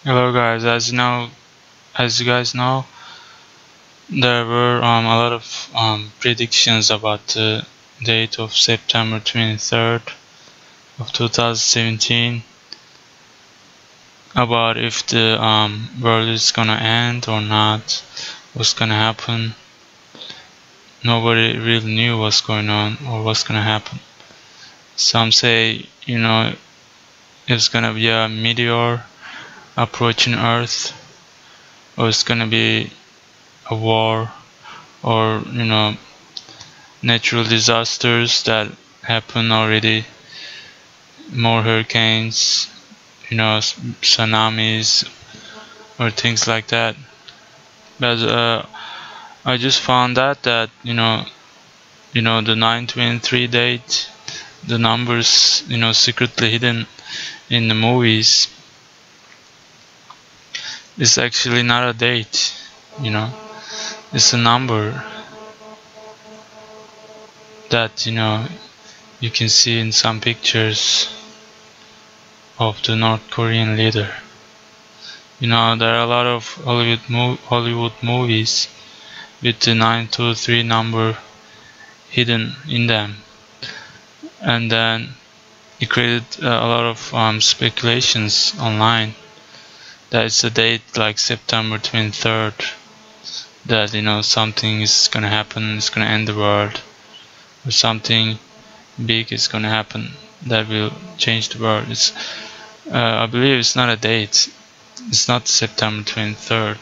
Hello guys, as you guys know, there were a lot of predictions about the date of September 23rd of 2017 about if the world is gonna end or not, what's gonna happen. Nobody really knew what's going on or what's gonna happen. Some say, it's gonna be a meteor approaching Earth, or it's gonna be a war, or natural disasters that happen already, more hurricanes, tsunamis or things like that. But I just found out that the 923 date, the numbers secretly hidden in the movies, is actually not a date. It's a number that you can see in some pictures of the North Korean leader. There are a lot of Hollywood movies with the 923 number hidden in them, and then it created a lot of speculations online that it's a date like September 23rd, that something is gonna happen, it's gonna end the world, or something big is gonna happen that will change the world. I believe it's not a date. It's not September 23rd.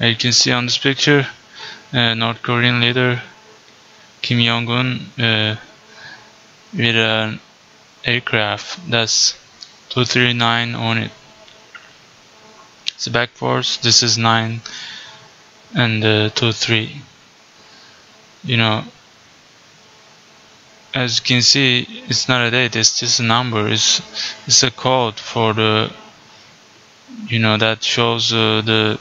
You can see on this picture, North Korean leader Kim Jong-un with an aircraft that's 239 on it. It's a backwards. This is 9 and 23. As you can see, it's not a date, it's just a number. It's a code for the that shows the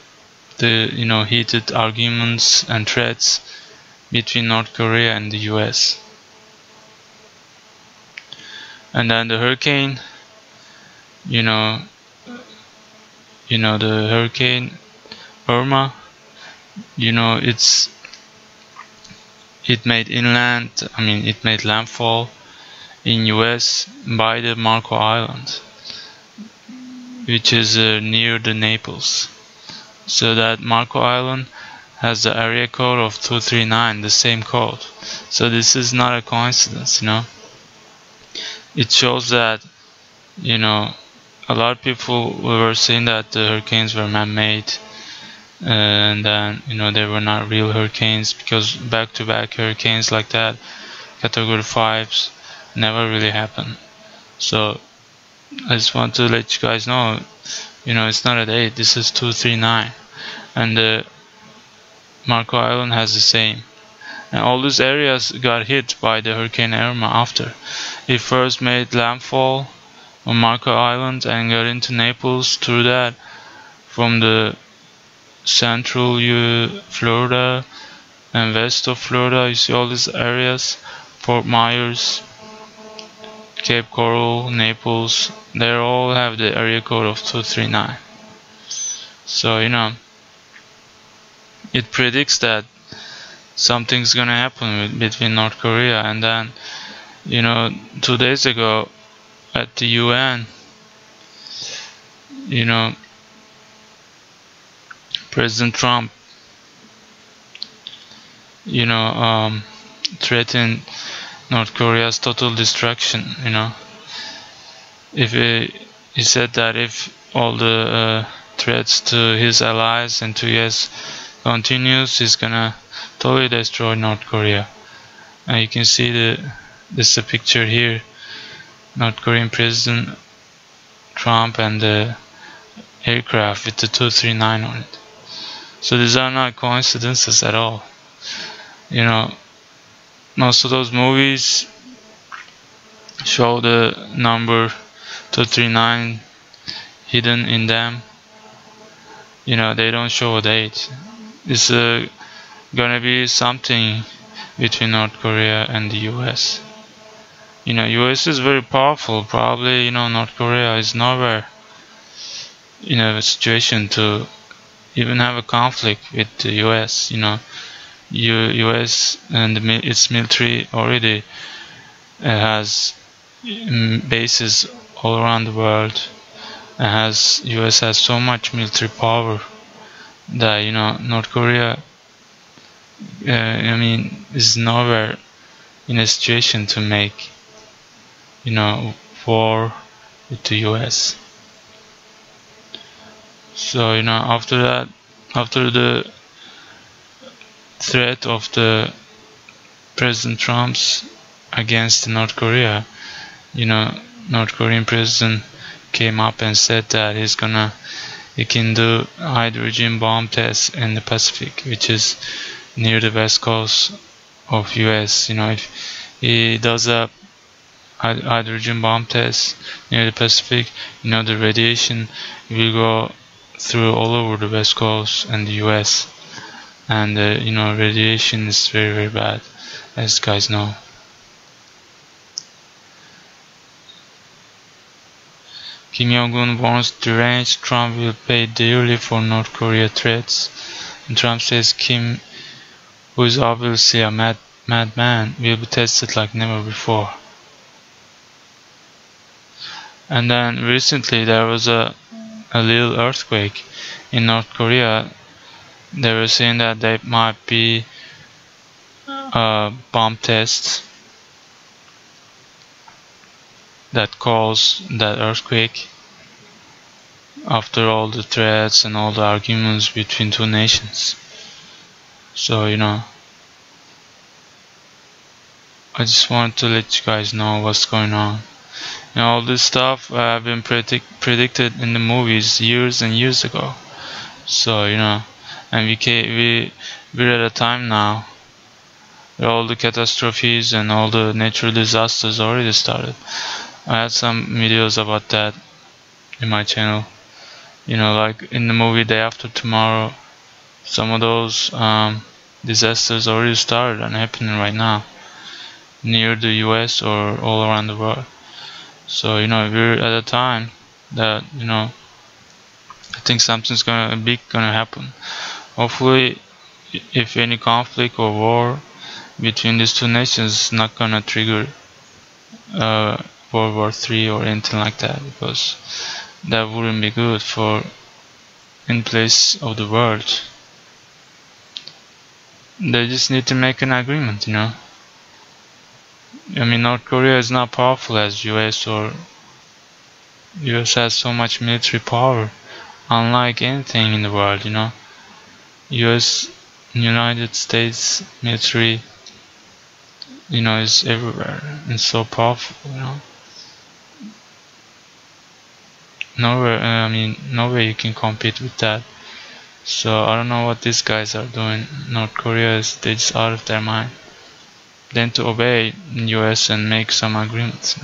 heated arguments and threats between North Korea and the US. And then the hurricane, the hurricane Irma, it made landfall in US by the Marco Island, which is near the Naples. So that Marco Island has the area code of 239, the same code. So this is not a coincidence, It shows that, a lot of people were saying that the hurricanes were man-made, and then they were not real hurricanes, because back-to-back hurricanes like that, category 5s, never really happen. So I just want to let you guys know, it's not a date, this is 239, and Marco Island has the same. And all these areas got hit by the Hurricane Irma after. It first made landfall on Marco Island and got into Naples. Through that, from the central Florida and west of Florida, you see all these areas, Fort Myers, Cape Coral, Naples, they all have the area code of 239. So it predicts that something's gonna happen between North Korea. And then 2 days ago at the UN, President Trump threatened North Korea's total destruction. If he said that if all the threats to his allies and to US continues, he's gonna totally destroy North Korea. And you can see this is a picture here, North Korean President Trump and the aircraft with the 239 on it. So these are not coincidences at all. Most of those movies show the number 239 hidden in them. They don't show a date. It's gonna be something between North Korea and the US. US is very powerful. Probably North Korea is nowhere. in a situation to even have a conflict with the US. US and its military already has bases all around the world, and US has so much military power that North Korea is nowhere in a situation to make war with the US. So after that, after the threat of the President Trump's against North Korea, North Korean president came up and said that he can do hydrogen bomb tests in the Pacific, which is near the west coast of US. If he does a hydrogen bomb test near the Pacific, the radiation will go through all over the west coast and the US, and radiation is very, very bad, as guys know. Kim Jong-un warns deranged Trump will pay dearly for North Korea threats, and Trump says Kim, who is obviously a madman, will be tested like never before. And then recently there was a little earthquake in North Korea. They were saying that there might be bomb tests that caused that earthquake after all the threats and all the arguments between two nations. So I just want to let you guys know what's going on. All this stuff have been predicted in the movies years and years ago. So and we're at a time now where all the catastrophes and all the natural disasters already started. I had some videos about that in my channel. Like in the movie Day After Tomorrow, some of those disasters already started and happening right now near the US or all around the world. So we're at a time that I think something's big gonna happen. Hopefully, if any conflict or war between these two nations is not gonna trigger World War III or anything like that, because that wouldn't be good for in place of the world. They just need to make an agreement, North Korea is not powerful as US, or US has so much military power, unlike anything in the world, US, United States military, is everywhere and so powerful, Nowhere you can compete with that. So I don't know what these guys are doing. North Korea they just out of their mind. Then to obey US and make some agreements,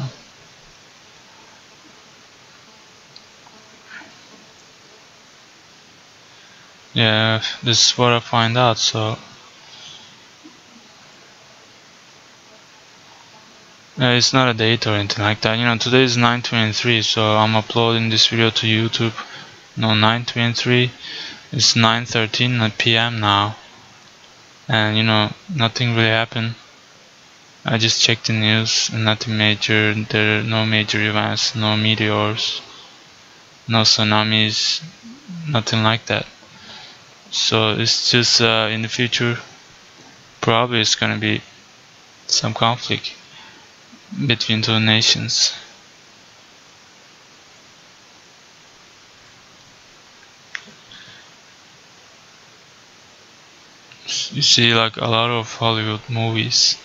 Yeah, this is what I find out. So it's not a date or anything like that. Today is 9/23, so I'm uploading this video to YouTube. 9/23. It's 9:13 p.m. now, and nothing really happened. I just checked the news, and nothing major. There are no major events, no meteors, no tsunamis, nothing like that. So it's just in the future, probably it's gonna be some conflict between two nations. You see, like a lot of Hollywood movies,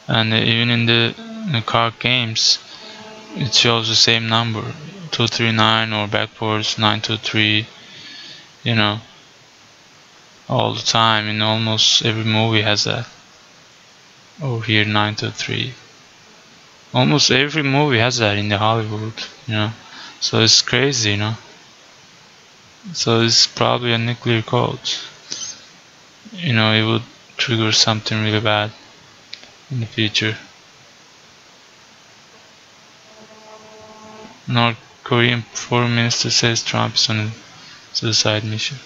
and even in the card games, it shows the same number, 239, or backwards 923. All the time in almost every movie has that. Over here 923. Almost every movie has that in the Hollywood, So it's crazy, So it's probably a nuclear code. It would trigger something really bad in the future. North Korean foreign minister says Trump is on a suicide mission.